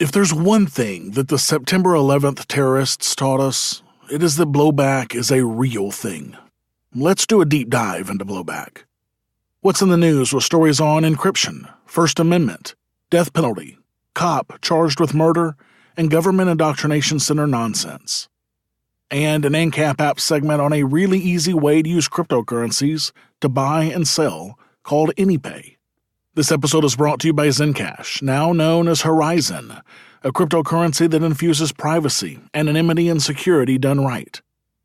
If there's one thing that the September 11th terrorists taught us, it is that blowback is a real thing. Let's do a deep dive into blowback. What's in the news with stories on encryption, First Amendment, death penalty, cop charged with murder, and government indoctrination center nonsense. And an Ancap Apps segment on a really easy way to use cryptocurrencies to buy and sell called Anypay. This episode is brought to you by ZenCash, now known as Horizen, a cryptocurrency that infuses privacy, anonymity, and security done right.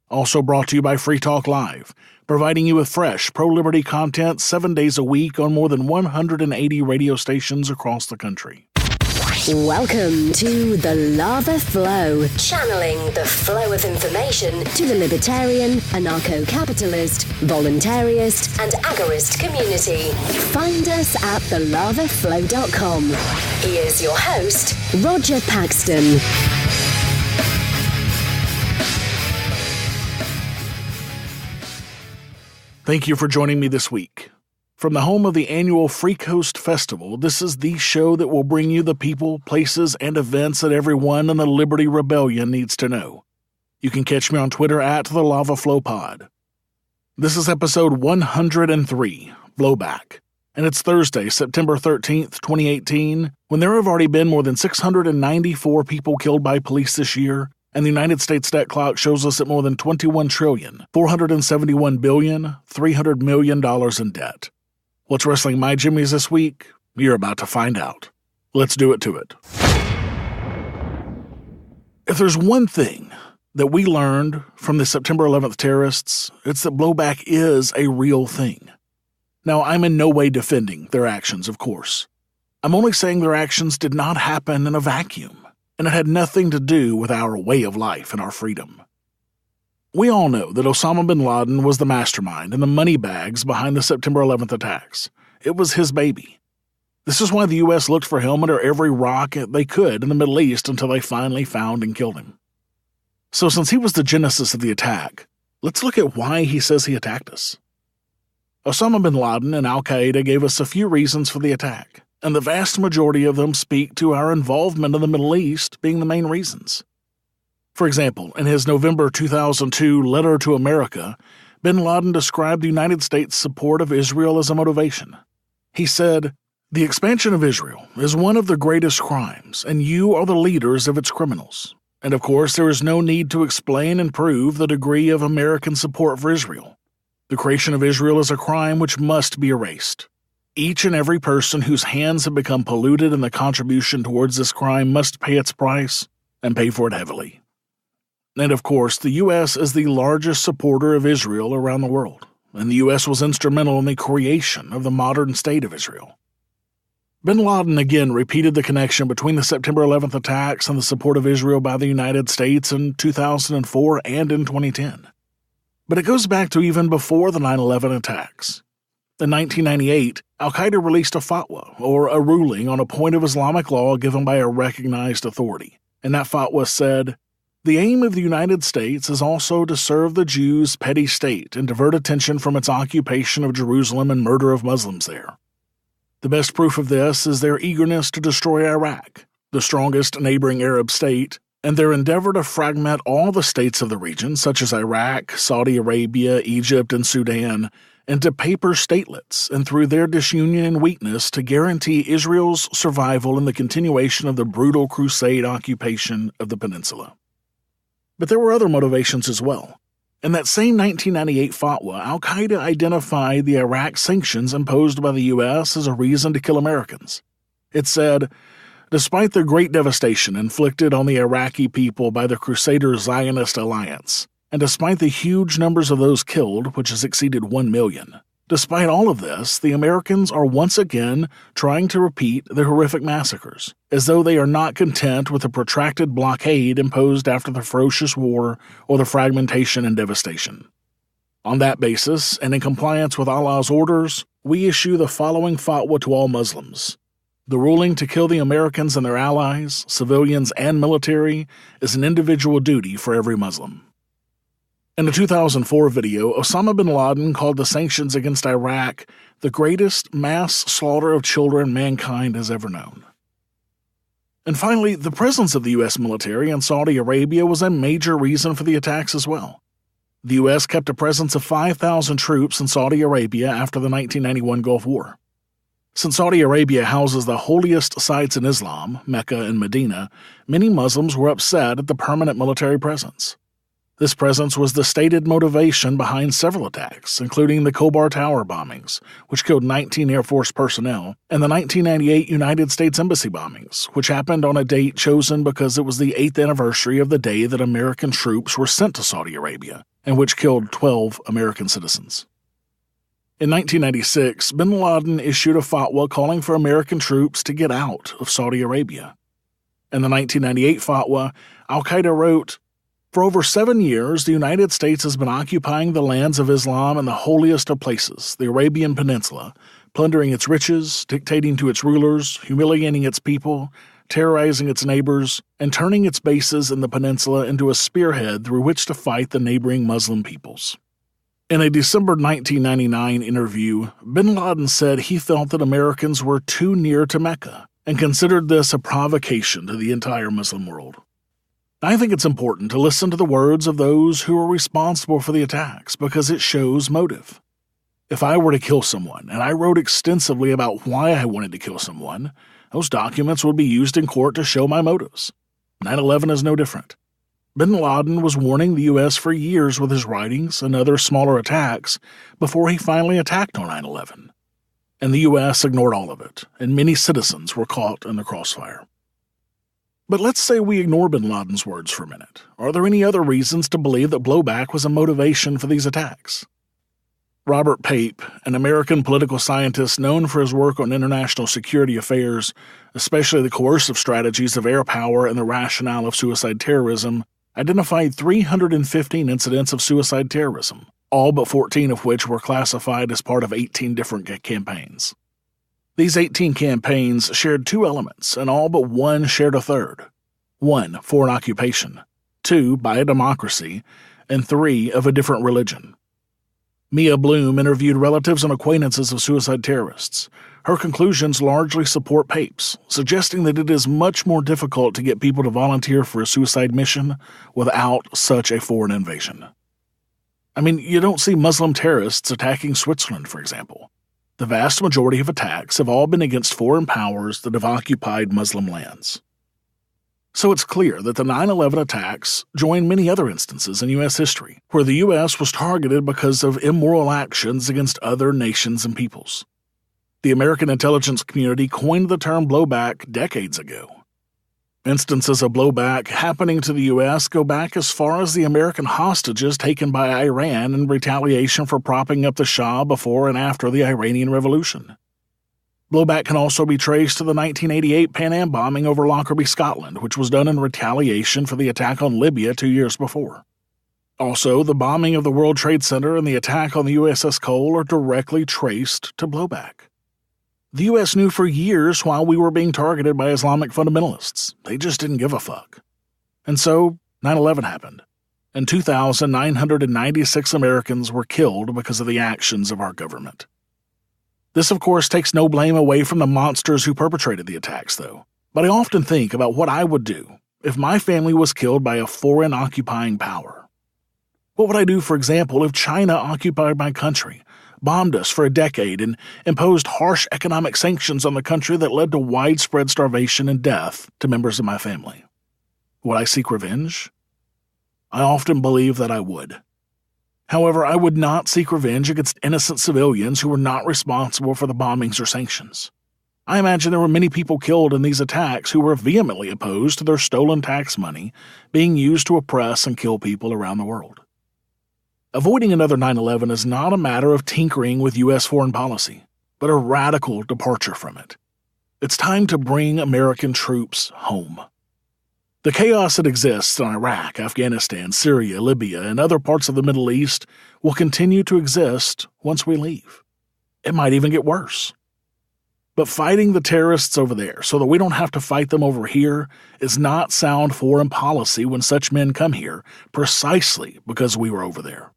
Also brought to you by Free Talk Live, providing you with fresh, pro-liberty content 7 days a week on more than 180 radio stations across the country. Welcome to The Lava Flow, channeling the flow of information to the libertarian, anarcho-capitalist, voluntarist, and agorist community. Find us at thelavaflow.com. Here's your host, Roger Paxton. Thank you for joining me this week. From the home of the annual Free Coast Festival, this is the show that will bring you the people, places, and events that everyone in the Liberty Rebellion needs to know. You can catch me on Twitter at The Lava Flow Pod. This is episode 103, Blowback, and it's Thursday, September 13th, 2018, when there have already been more than 694 people killed by police this year, and the United States debt clock shows us at more than $21,471,300 million in debt. What's wrestling my jimmies this week? You're about to find out. Let's do it to it. If there's one thing that we learned from the September 11th terrorists, it's that blowback is a real thing. Now, I'm in no way defending their actions, of course. I'm only saying their actions did not happen in a vacuum, and it had nothing to do with our way of life and our freedom. We all know that Osama bin Laden was the mastermind and the money bags behind the September 11th attacks. It was his baby. This is why the U.S. looked for him under every rock they could in the Middle East until they finally found and killed him. So since he was the genesis of the attack, let's look at why he says he attacked us. Osama bin Laden and Al-Qaeda gave us a few reasons for the attack, and the vast majority of them speak to our involvement in the Middle East being the main reasons. For example, in his November 2002 letter to America, bin Laden described the United States' support of Israel as a motivation. He said, "The expansion of Israel is one of the greatest crimes, and you are the leaders of its criminals. And of course, there is no need to explain and prove the degree of American support for Israel. The creation of Israel is a crime which must be erased. Each and every person whose hands have become polluted in the contribution towards this crime must pay its price, and pay for it heavily." And of course, the U.S. is the largest supporter of Israel around the world, and the U.S. was instrumental in the creation of the modern state of Israel. Bin Laden again repeated the connection between the September 11th attacks and the support of Israel by the United States in 2004 and in 2010. But it goes back to even before the 9/11 attacks. In 1998, Al-Qaeda released a fatwa, or a ruling on a point of Islamic law given by a recognized authority, and that fatwa said, "The aim of the United States is also to serve the Jews' petty state and divert attention from its occupation of Jerusalem and murder of Muslims there. The best proof of this is their eagerness to destroy Iraq, the strongest neighboring Arab state, and their endeavor to fragment all the states of the region, such as Iraq, Saudi Arabia, Egypt, and Sudan, into paper statelets, and through their disunion and weakness to guarantee Israel's survival in the continuation of the brutal crusade occupation of the peninsula." But there were other motivations as well. In that same 1998 fatwa, Al-Qaeda identified the Iraq sanctions imposed by the U.S. as a reason to kill Americans. It said, "Despite the great devastation inflicted on the Iraqi people by the Crusader Zionist alliance, and despite the huge numbers of those killed, which has exceeded 1 million, despite all of this, the Americans are once again trying to repeat the horrific massacres, as though they are not content with the protracted blockade imposed after the ferocious war or the fragmentation and devastation. On that basis, and in compliance with Allah's orders, we issue the following fatwa to all Muslims. The ruling to kill the Americans and their allies, civilians and military, is an individual duty for every Muslim." In a 2004 video, Osama bin Laden called the sanctions against Iraq the greatest mass slaughter of children mankind has ever known. And finally, the presence of the U.S. military in Saudi Arabia was a major reason for the attacks as well. The U.S. kept a presence of 5,000 troops in Saudi Arabia after the 1991 Gulf War. Since Saudi Arabia houses the holiest sites in Islam, Mecca and Medina, many Muslims were upset at the permanent military presence. This presence was the stated motivation behind several attacks, including the Khobar Tower bombings, which killed 19 Air Force personnel, and the 1998 United States Embassy bombings, which happened on a date chosen because it was the 8th anniversary of the day that American troops were sent to Saudi Arabia, and which killed 12 American citizens. In 1996, bin Laden issued a fatwa calling for American troops to get out of Saudi Arabia. In the 1998 fatwa, al-Qaeda wrote, "For over 7 years, the United States has been occupying the lands of Islam and the holiest of places, the Arabian Peninsula, plundering its riches, dictating to its rulers, humiliating its people, terrorizing its neighbors, and turning its bases in the peninsula into a spearhead through which to fight the neighboring Muslim peoples." In a December 1999 interview, bin Laden said he felt that Americans were too near to Mecca and considered this a provocation to the entire Muslim world. I think it's important to listen to the words of those who are responsible for the attacks because it shows motive. If I were to kill someone and I wrote extensively about why I wanted to kill someone, those documents would be used in court to show my motives. 9/11 is no different. Bin Laden was warning the U.S. for years with his writings and other smaller attacks before he finally attacked on 9/11. And the U.S. ignored all of it, and many citizens were caught in the crossfire. But let's say we ignore bin Laden's words for a minute. Are there any other reasons to believe that blowback was a motivation for these attacks? Robert Pape, an American political scientist known for his work on international security affairs, especially the coercive strategies of air power and the rationale of suicide terrorism, identified 315 incidents of suicide terrorism, all but 14 of which were classified as part of 18 different campaigns. These 18 campaigns shared 2 elements, and all but one shared a third. 1, foreign occupation, 2, buy a democracy, and 3, of a different religion. Mia Bloom interviewed relatives and acquaintances of suicide terrorists. Her conclusions largely support Pape's, suggesting that it is much more difficult to get people to volunteer for a suicide mission without such a foreign invasion. I mean, you don't see Muslim terrorists attacking Switzerland, for example. The vast majority of attacks have all been against foreign powers that have occupied Muslim lands. So it's clear that the 9/11 attacks join many other instances in U.S. history, where the U.S. was targeted because of immoral actions against other nations and peoples. The American intelligence community coined the term blowback decades ago. Instances of blowback happening to the U.S. go back as far as the American hostages taken by Iran in retaliation for propping up the Shah before and after the Iranian Revolution. Blowback can also be traced to the 1988 Pan Am bombing over Lockerbie, Scotland, which was done in retaliation for the attack on Libya 2 years before. Also, the bombing of the World Trade Center and the attack on the USS Cole are directly traced to blowback. The U.S. knew for years why we were being targeted by Islamic fundamentalists. They just didn't give a fuck. And so, 9/11 happened, and 2,996 Americans were killed because of the actions of our government. This, of course, takes no blame away from the monsters who perpetrated the attacks, though. But I often think about what I would do if my family was killed by a foreign occupying power. What would I do, for example, if China occupied my country, bombed us for a decade, and imposed harsh economic sanctions on the country that led to widespread starvation and death to members of my family? Would I seek revenge? I often believe that I would. However, I would not seek revenge against innocent civilians who were not responsible for the bombings or sanctions. I imagine there were many people killed in these attacks who were vehemently opposed to their stolen tax money being used to oppress and kill people around the world. Avoiding another 9/11 is not a matter of tinkering with U.S. foreign policy, but a radical departure from it. It's time to bring American troops home. The chaos that exists in Iraq, Afghanistan, Syria, Libya, and other parts of the Middle East will continue to exist once we leave. It might even get worse. But fighting the terrorists over there so that we don't have to fight them over here is not sound foreign policy when such men come here precisely because we were over there.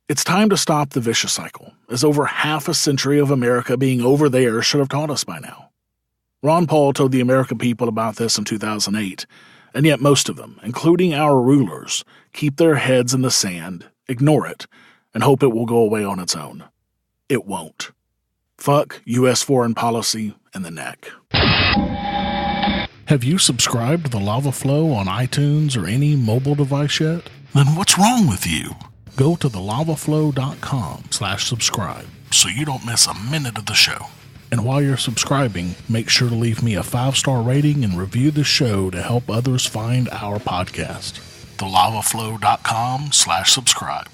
It's time to stop the vicious cycle, as over half a century of America being over there should have taught us by now. Ron Paul told the American people about this in 2008, and yet most of them, including our rulers, keep their heads in the sand, ignore it, and hope it will go away on its own. It won't. Fuck U.S. foreign policy in the neck. Have you subscribed to the Lava Flow on iTunes or any mobile device yet? Then what's wrong with you? Go to thelavaflow.com/subscribe so you don't miss a minute of the show. And while you're subscribing, make sure to leave me a 5-star rating and review the show to help others find our podcast. thelavaflow.com/subscribe.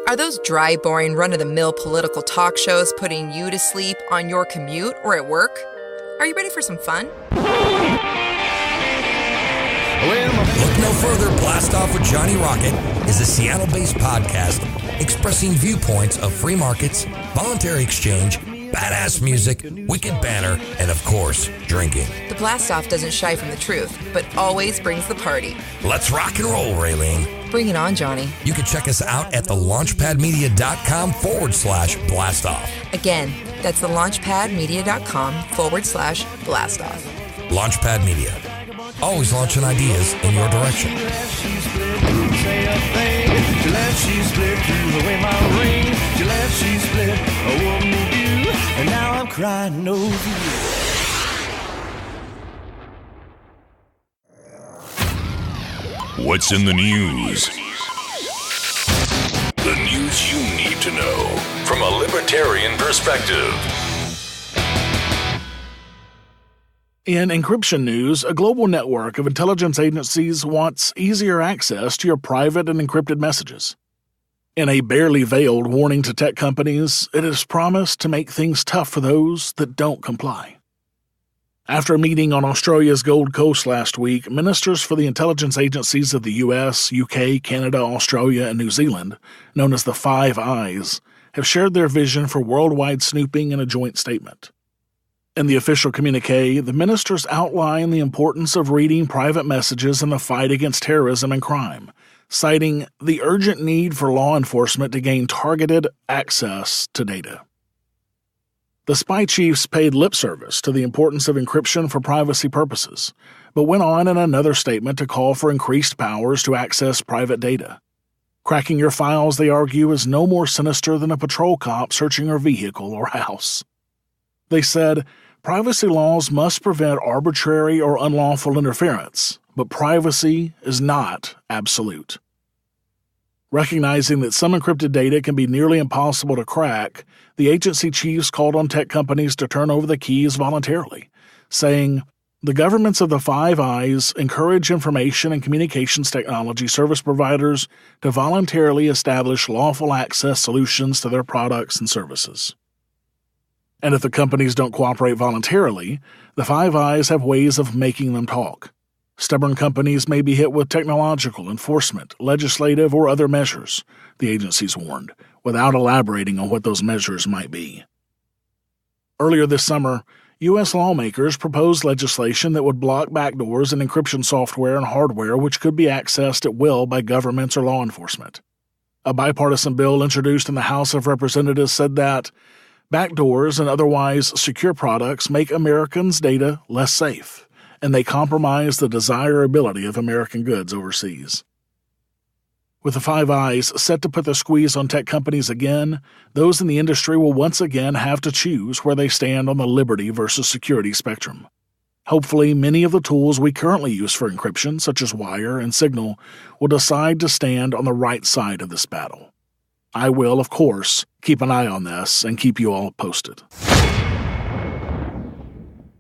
Are those dry, boring, run-of-the-mill political talk shows putting you to sleep on your commute or at work? Are you ready for some fun? Look no further. Blast Off with Johnny Rocket is a Seattle-based podcast expressing viewpoints of free markets, voluntary exchange, badass music, wicked banner, and of course, drinking. The Blast Off doesn't shy from the truth, but always brings the party. Let's rock and roll, Raylene. Bring it on, Johnny. You can check us out at thelaunchpadmedia.com/blastoff. Again, that's thelaunchpadmedia.com/blastoff. Launchpad Media. Always launching ideas in your direction. And now I'm crying over you. What's in the news? The news you need to know from a libertarian perspective. In encryption news, a global network of intelligence agencies wants easier access to your private and encrypted messages. In a barely veiled warning to tech companies, it is promised to make things tough for those that don't comply. After a meeting on Australia's Gold Coast last week, ministers for the intelligence agencies of the US, UK, Canada, Australia, and New Zealand, known as the Five Eyes, have shared their vision for worldwide snooping in a joint statement. In the official communiqué, the ministers outline the importance of reading private messages in the fight against terrorism and crime, citing the urgent need for law enforcement to gain targeted access to data. The spy chiefs paid lip service to the importance of encryption for privacy purposes, but went on in another statement to call for increased powers to access private data. Cracking your files, they argue, is no more sinister than a patrol cop searching your vehicle or house. They said, privacy laws must prevent arbitrary or unlawful interference, but privacy is not absolute. Recognizing that some encrypted data can be nearly impossible to crack, the agency chiefs called on tech companies to turn over the keys voluntarily, saying, "The governments of the Five Eyes encourage information and communications technology service providers to voluntarily establish lawful access solutions to their products and services." And if the companies don't cooperate voluntarily, the Five Eyes have ways of making them talk. Stubborn companies may be hit with technological, enforcement, legislative, or other measures, the agencies warned, without elaborating on what those measures might be. Earlier this summer, U.S. lawmakers proposed legislation that would block backdoors in encryption software and hardware which could be accessed at will by governments or law enforcement. A bipartisan bill introduced in the House of Representatives said that backdoors and otherwise secure products make Americans' data less safe, and they compromise the desirability of American goods overseas. With the Five Eyes set to put the squeeze on tech companies again, those in the industry will once again have to choose where they stand on the liberty versus security spectrum. Hopefully, many of the tools we currently use for encryption, such as Wire and Signal, will decide to stand on the right side of this battle. I will, of course, keep an eye on this and keep you all posted.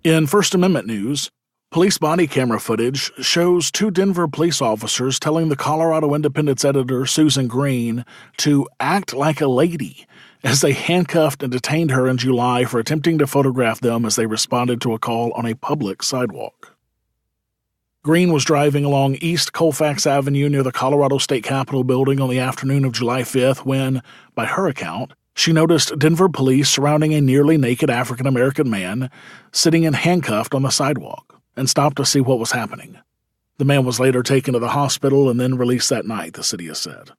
In First Amendment news, police body camera footage shows two Denver police officers telling the Colorado Independent's editor, Susan Green, to act like a lady as they handcuffed and detained her in July for attempting to photograph them as they responded to a call on a public sidewalk. Green was driving along East Colfax Avenue near the Colorado State Capitol building on the afternoon of July 5th when, by her account, she noticed Denver police surrounding a nearly naked African-American man sitting and handcuffed on the sidewalk, and stopped to see what was happening. The man was later taken to the hospital and then released that night, the city has said.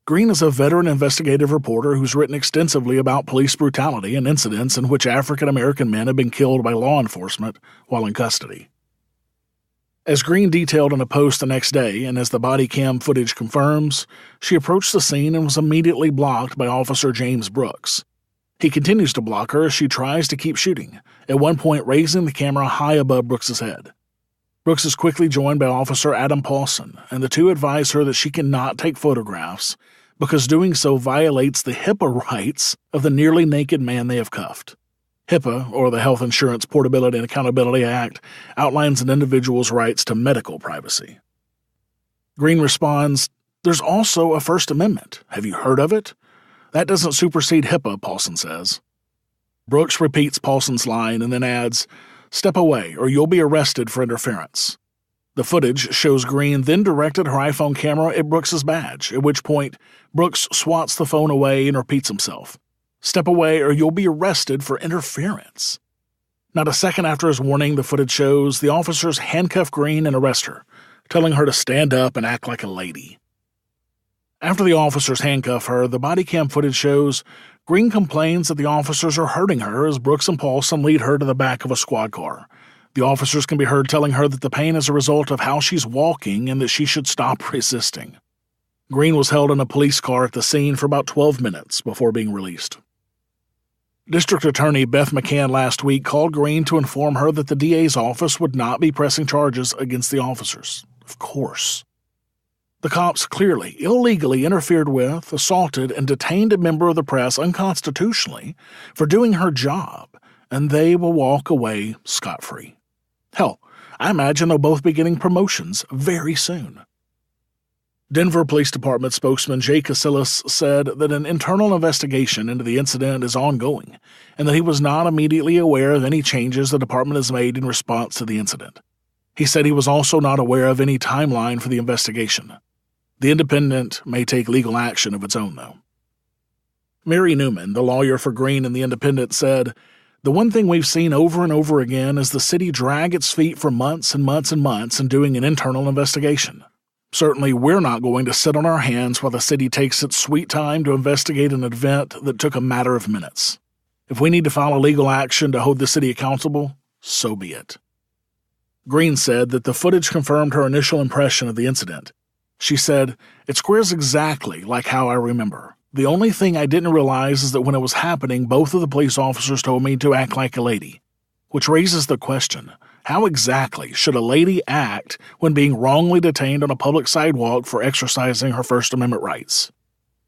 Green is a veteran investigative reporter who's written extensively about police brutality and incidents in which African American men have been killed by law enforcement while in custody. As Green detailed in a post the next day, and as the body cam footage confirms, she approached the scene and was immediately blocked by Officer James Brooks. He continues to block her as she tries to keep shooting, at one point raising the camera high above Brooks's head. Brooks is quickly joined by Officer Adam Paulson, and the two advise her that she cannot take photographs because doing so violates the HIPAA rights of the nearly naked man they have cuffed. HIPAA, or the Health Insurance Portability and Accountability Act, outlines an individual's rights to medical privacy. Green responds, "There's also a First Amendment. Have you heard of it? That doesn't supersede HIPAA," Paulson says. Brooks repeats Paulson's line and then adds, "Step away or you'll be arrested for interference." The footage shows Green then directed her iPhone camera at Brooks's badge, at which point Brooks swats the phone away and repeats himself, "Step away or you'll be arrested for interference." Not a second after his warning, the footage shows the officers handcuff Green and arrest her, telling her to stand up and act like a lady. After the officers handcuff her, the body cam footage shows Green complains that the officers are hurting her as Brooks and Paulson lead her to the back of a squad car. The officers can be heard telling her that the pain is a result of how she's walking and that she should stop resisting. Green was held in a police car at the scene for about 12 minutes before being released. District Attorney Beth McCann last week called Green to inform her that the DA's office would not be pressing charges against the officers. Of course. The cops clearly, illegally interfered with, assaulted, and detained a member of the press unconstitutionally for doing her job, and they will walk away scot-free. Hell, I imagine they'll both be getting promotions very soon. Denver Police Department spokesman Jay Casillas said that an internal investigation into the incident is ongoing and that he was not immediately aware of any changes the department has made in response to the incident. He said he was also not aware of any timeline for the investigation. The Independent may take legal action of its own, though. Mary Newman, the lawyer for Green and the Independent, said, "The one thing we've seen over and over again is the city drag its feet for months and months and months in doing an internal investigation. Certainly, we're not going to sit on our hands while the city takes its sweet time to investigate an event that took a matter of minutes. If we need to file a legal action to hold the city accountable, so be it." Green said that the footage confirmed her initial impression of the incident. She said, "It squares exactly like how I remember. The only thing I didn't realize is that when it was happening, both of the police officers told me to act like a lady." Which raises the question, how exactly should a lady act when being wrongly detained on a public sidewalk for exercising her First Amendment rights?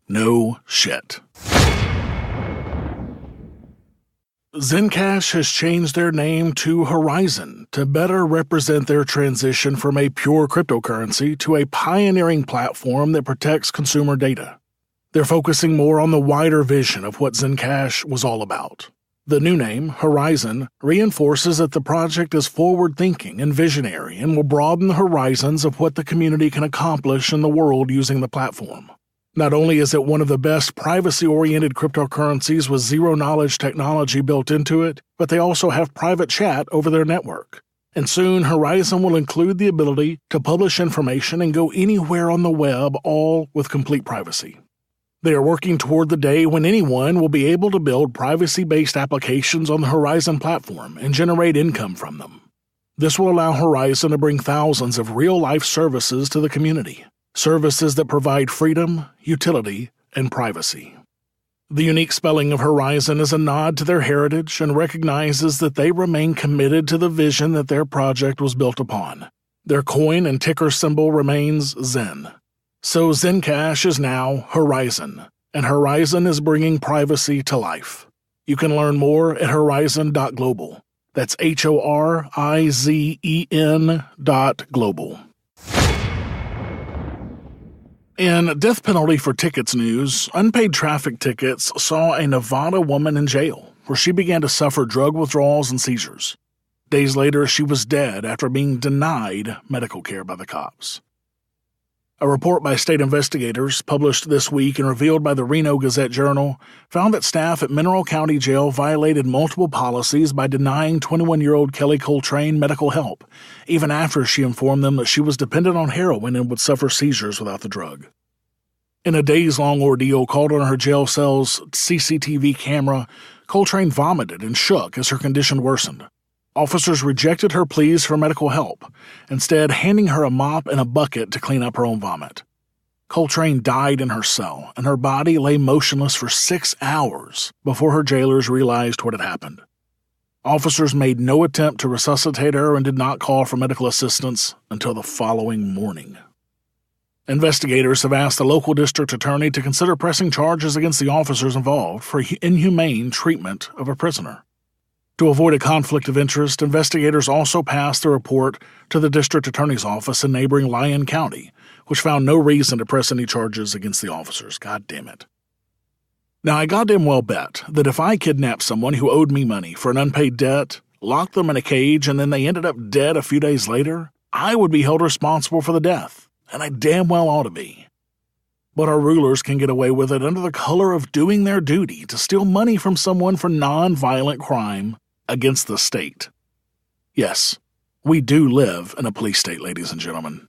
No shit. ZenCash has changed their name to Horizen to better represent their transition from a pure cryptocurrency to a pioneering platform that protects consumer data. They're focusing more on the wider vision of what ZenCash was all about. The new name, Horizen, reinforces that the project is forward-thinking and visionary and will broaden the horizons of what the community can accomplish in the world using the platform. Not only is it one of the best privacy-oriented cryptocurrencies with zero-knowledge technology built into it, but they also have private chat over their network. And soon, Horizen will include the ability to publish information and go anywhere on the web, all with complete privacy. They are working toward the day when anyone will be able to build privacy-based applications on the Horizen platform and generate income from them. This will allow Horizen to bring thousands of real-life services to the community, services that provide freedom, utility, and privacy. The unique spelling of Horizen is a nod to their heritage and recognizes that they remain committed to the vision that their project was built upon. Their coin and ticker symbol remains Zen. So ZenCash is now Horizen, and Horizen is bringing privacy to life. You can learn more at horizen.global. That's HORIZEN.global. In death penalty for tickets news, unpaid traffic tickets saw a Nevada woman in jail, where she began to suffer drug withdrawals and seizures. Days later, she was dead after being denied medical care by the cops. A report by state investigators, published this week and revealed by the Reno Gazette-Journal, found that staff at Mineral County Jail violated multiple policies by denying 21-year-old Kelly Coltrane medical help, even after she informed them that she was dependent on heroin and would suffer seizures without the drug. In a days-long ordeal caught on her jail cell's CCTV camera, Coltrane vomited and shook as her condition worsened. Officers rejected her pleas for medical help, instead handing her a mop and a bucket to clean up her own vomit. Coltrane died in her cell, and her body lay motionless for 6 hours before her jailers realized what had happened. Officers made no attempt to resuscitate her and did not call for medical assistance until the following morning. Investigators have asked the local district attorney to consider pressing charges against the officers involved for inhumane treatment of a prisoner. To avoid a conflict of interest, investigators also passed the report to the district attorney's office in neighboring Lyon County, which found no reason to press any charges against the officers. God damn it. Now, I goddamn well bet that if I kidnapped someone who owed me money for an unpaid debt, locked them in a cage, and then they ended up dead a few days later, I would be held responsible for the death, and I damn well ought to be. But our rulers can get away with it under the color of doing their duty to steal money from someone for non-violent crime against the state. Yes, we do live in a police state, ladies and gentlemen.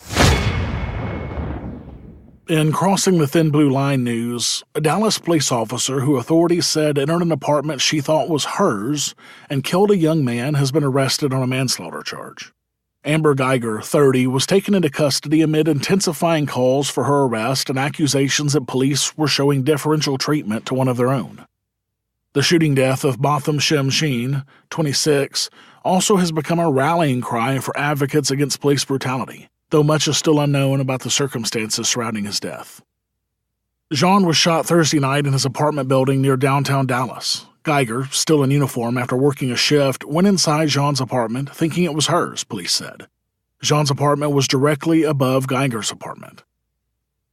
In Crossing the Thin Blue Line news, a Dallas police officer who authorities said entered an apartment she thought was hers and killed a young man has been arrested on a manslaughter charge. Amber Geiger, 30, was taken into custody amid intensifying calls for her arrest and accusations that police were showing differential treatment to one of their own. The shooting death of Botham Shem Sheen, 26, also has become a rallying cry for advocates against police brutality, though much is still unknown about the circumstances surrounding his death. Jean was shot Thursday night in his apartment building near downtown Dallas. Geiger, still in uniform after working a shift, went inside Jean's apartment, thinking it was hers, police said. Jean's apartment was directly above Geiger's apartment.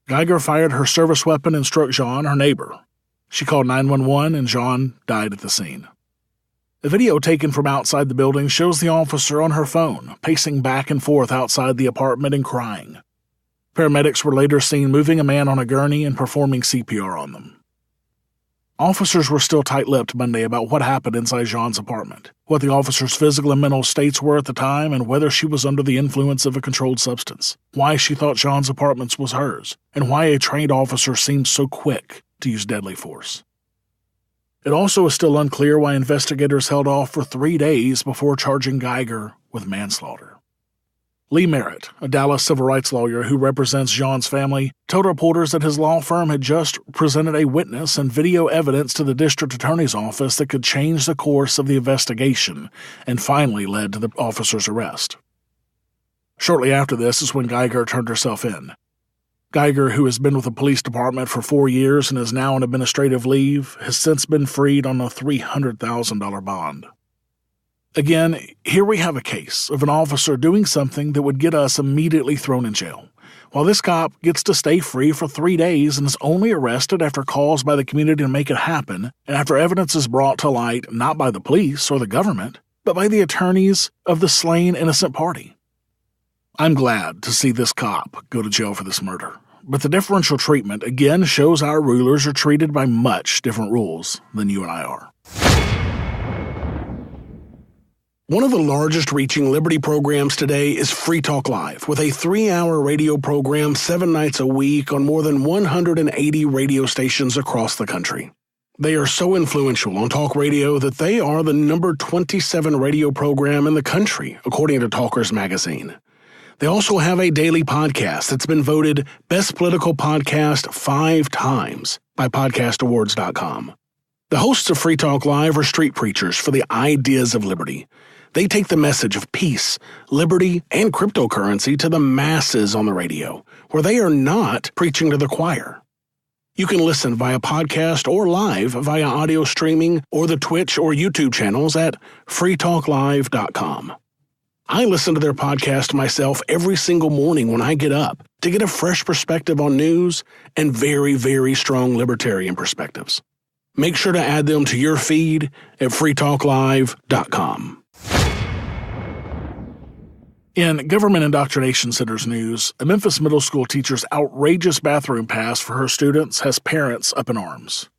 Geiger fired her service weapon and struck Jean, her neighbor. She called 911 and Jean died at the scene. A video taken from outside the building shows the officer on her phone, pacing back and forth outside the apartment and crying. Paramedics were later seen moving a man on a gurney and performing CPR on them. Officers were still tight-lipped Monday about what happened inside Jean's apartment, what the officer's physical and mental states were at the time, and whether she was under the influence of a controlled substance, why she thought Jean's apartment was hers, and why a trained officer seemed so quick to use deadly force. It also is still unclear why investigators held off for 3 days before charging Geiger with manslaughter. Lee Merritt, a Dallas civil rights lawyer who represents Jean's family, told reporters that his law firm had just presented a witness and video evidence to the district attorney's office that could change the course of the investigation and finally led to the officer's arrest. Shortly after this is when Geiger turned herself in. Geiger, who has been with the police department for 4 years and is now on administrative leave, has since been freed on a $300,000 bond. Again, here we have a case of an officer doing something that would get us immediately thrown in jail, while this cop gets to stay free for 3 days and is only arrested after calls by the community to make it happen and after evidence is brought to light not by the police or the government, but by the attorneys of the slain innocent party. I'm glad to see this cop go to jail for this murder, but the differential treatment again shows our rulers are treated by much different rules than you and I are. One of the largest reaching Liberty programs today is Free Talk Live, with a 3-hour radio program 7 nights a week on more than 180 radio stations across the country. They are so influential on talk radio that they are the number 27 radio program in the country, according to Talkers Magazine. They also have a daily podcast that's been voted Best Political Podcast 5 times by podcastawards.com. The hosts of Free Talk Live are street preachers for the ideas of liberty. They take the message of peace, liberty, and cryptocurrency to the masses on the radio, where they are not preaching to the choir. You can listen via podcast or live via audio streaming or the Twitch or YouTube channels at freetalklive.com. I listen to their podcast myself every single morning when I get up to get a fresh perspective on news and very, very strong libertarian perspectives. Make sure to add them to your feed at freetalklive.com. In Government Indoctrination Center's news, a Memphis middle school teacher's outrageous bathroom pass for her students has parents up in arms.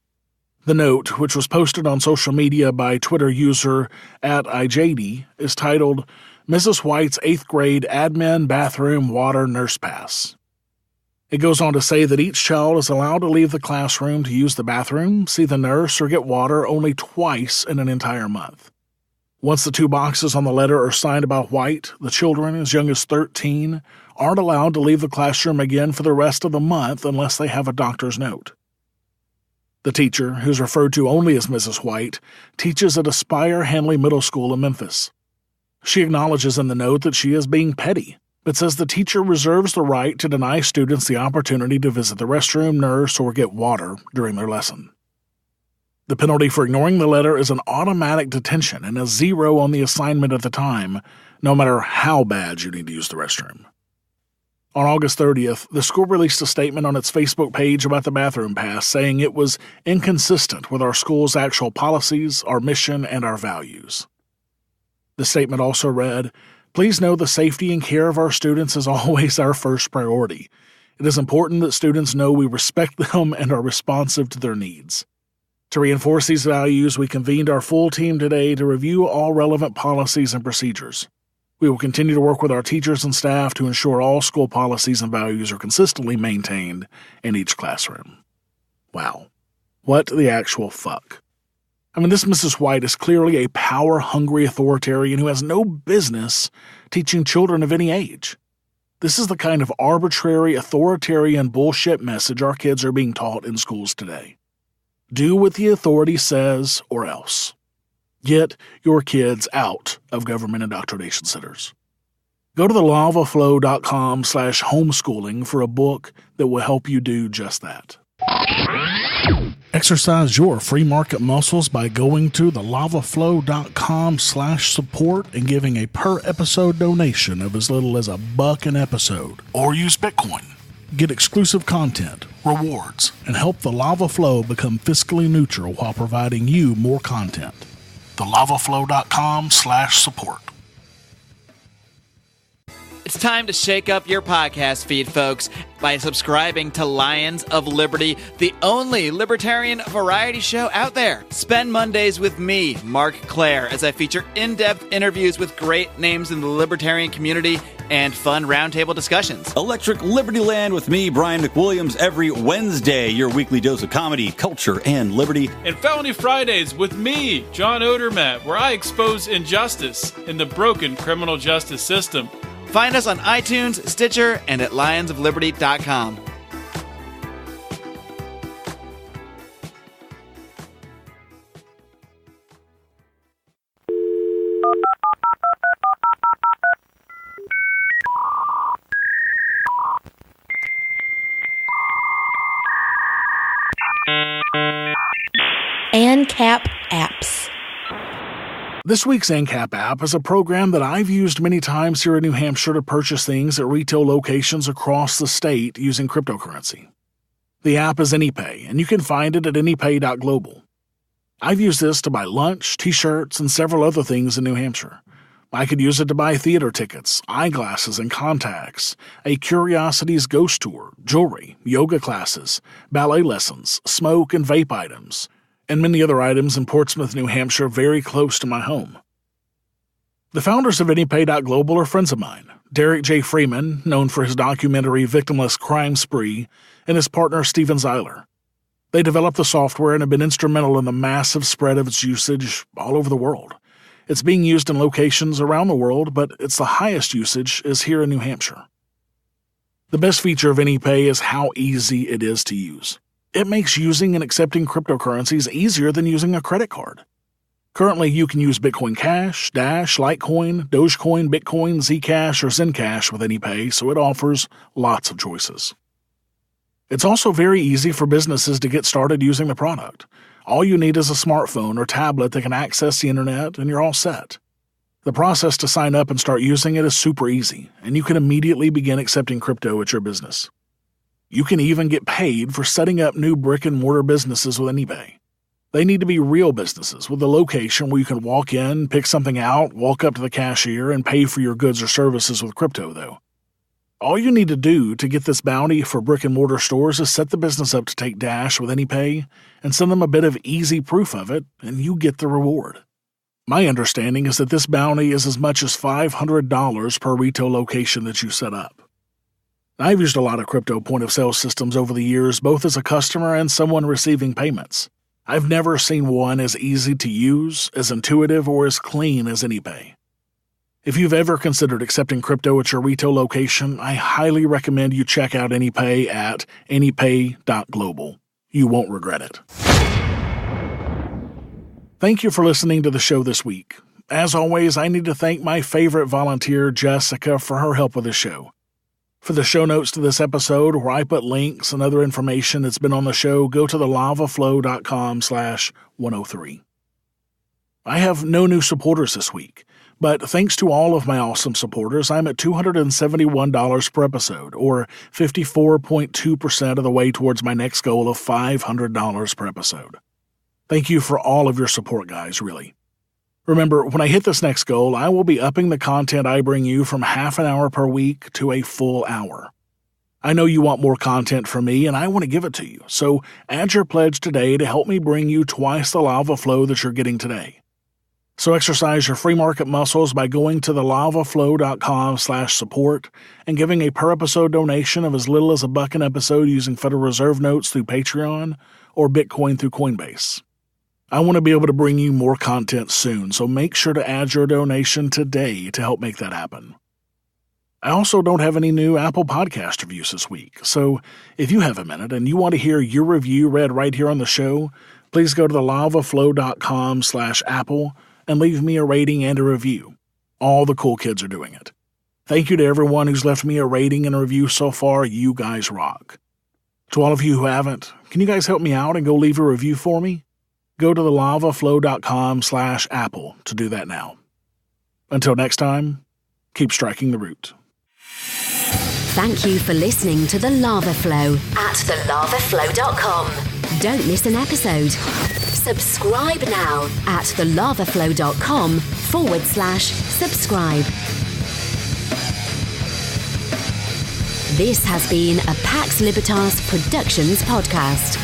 The note, which was posted on social media by Twitter user @IJD, is titled, Mrs. White's 8th grade admin bathroom water nurse pass. It goes on to say that each child is allowed to leave the classroom to use the bathroom, see the nurse, or get water only twice in an entire month. Once the 2 boxes on the letter are signed by white, the children as young as 13 aren't allowed to leave the classroom again for the rest of the month unless they have a doctor's note. The teacher, who's referred to only as Mrs. White, teaches at Aspire Hanley Middle School in Memphis. She acknowledges in the note that she is being petty, but says the teacher reserves the right to deny students the opportunity to visit the restroom, nurse, or get water during their lesson. The penalty for ignoring the letter is an automatic detention and a 0 on the assignment at the time, no matter how bad you need to use the restroom. On August 30th, the school released a statement on its Facebook page about the bathroom pass, saying it was inconsistent with our school's actual policies, our mission, and our values. The statement also read, "Please know the safety and care of our students is always our first priority. It is important that students know we respect them and are responsive to their needs. To reinforce these values, we convened our full team today to review all relevant policies and procedures. We will continue to work with our teachers and staff to ensure all school policies and values are consistently maintained in each classroom." Wow. What the actual fuck? I mean, this Mrs. White is clearly a power-hungry authoritarian who has no business teaching children of any age. This is the kind of arbitrary, authoritarian bullshit message our kids are being taught in schools today. Do what the authority says or else. Get your kids out of government indoctrination centers. Go to thelavaflow.com/homeschooling for a book that will help you do just that. Exercise your free market muscles by going to thelavaflow.com/support and giving a per episode donation of as little as $1 an episode. Or use Bitcoin. Get exclusive content, rewards, and help the Lava Flow become fiscally neutral while providing you more content. thelavaflow.com/support. It's time to shake up your podcast feed, folks, by subscribing to Lions of Liberty, the only libertarian variety show out there. Spend Mondays with me, Mark Claire, as I feature in-depth interviews with great names in the libertarian community and fun roundtable discussions. Electric Liberty Land with me, Brian McWilliams, every Wednesday, your weekly dose of comedy, culture, and liberty. And Felony Fridays with me, John Odermatt, where I expose injustice in the broken criminal justice system. Find us on iTunes, Stitcher, and at lionsofliberty.com. Ancap Apps. This week's Ancap app is a program that I've used many times here in New Hampshire to purchase things at retail locations across the state using cryptocurrency. The app is Anypay, and you can find it at anypay.global. I've used this to buy lunch, t-shirts, and several other things in New Hampshire. I could use it to buy theater tickets, eyeglasses and contacts, a Curiosities ghost tour, jewelry, yoga classes, ballet lessons, smoke and vape items, and many other items in Portsmouth, New Hampshire, very close to my home. The founders of Anypay.global are friends of mine, Derek J. Freeman, known for his documentary Victimless Crime Spree, and his partner Steven Zeiler. They developed the software and have been instrumental in the massive spread of its usage all over the world. It's being used in locations around the world, but its the highest usage is here in New Hampshire. The best feature of Anypay is how easy it is to use. It makes using and accepting cryptocurrencies easier than using a credit card. Currently, you can use Bitcoin Cash, Dash, Litecoin, Dogecoin, Bitcoin, Zcash, or ZenCash with Anypay, so it offers lots of choices. It's also very easy for businesses to get started using the product. All you need is a smartphone or tablet that can access the internet, and you're all set. The process to sign up and start using it is super easy, and you can immediately begin accepting crypto at your business. You can even get paid for setting up new brick-and-mortar businesses with Anypay. They need to be real businesses with a location where you can walk in, pick something out, walk up to the cashier, and pay for your goods or services with crypto, though. All you need to do to get this bounty for brick-and-mortar stores is set the business up to take Dash with Anypay and send them a bit of easy proof of it, and you get the reward. My understanding is that this bounty is as much as $500 per retail location that you set up. I've used a lot of crypto point-of-sale systems over the years, both as a customer and someone receiving payments. I've never seen one as easy to use, as intuitive, or as clean as Anypay. If you've ever considered accepting crypto at your retail location, I highly recommend you check out Anypay at anypay.global. You won't regret it. Thank you for listening to the show this week. As always, I need to thank my favorite volunteer, Jessica, for her help with the show. For the show notes to this episode, where I put links and other information that's been on the show, go to thelavaflow.com/103. I have no new supporters this week, but thanks to all of my awesome supporters, I'm at $271 per episode, or 54.2% of the way towards my next goal of $500 per episode. Thank you for all of your support, guys, really. Remember, when I hit this next goal, I will be upping the content I bring you from half an hour per week to a full hour. I know you want more content from me, and I want to give it to you, so add your pledge today to help me bring you twice the lava flow that you're getting today. So exercise your free market muscles by going to thelavaflow.com/support and giving a per-episode donation of as little as $1 an episode using Federal Reserve notes through Patreon or Bitcoin through Coinbase. I want to be able to bring you more content soon, so make sure to add your donation today to help make that happen. I also don't have any new Apple Podcast reviews this week, so if you have a minute and you want to hear your review read right here on the show, please go to thelavaflow.com/Apple and leave me a rating and a review. All the cool kids are doing it. Thank you to everyone who's left me a rating and a review so far. You guys rock. To all of you who haven't, can you guys help me out and go leave a review for me? Go to thelavaflow.com/Apple to do that now. Until next time, keep striking the root. Thank you for listening to The Lava Flow at thelavaflow.com. Don't miss an episode. Subscribe now at thelavaflow.com/subscribe. This has been a Pax Libertas Productions podcast.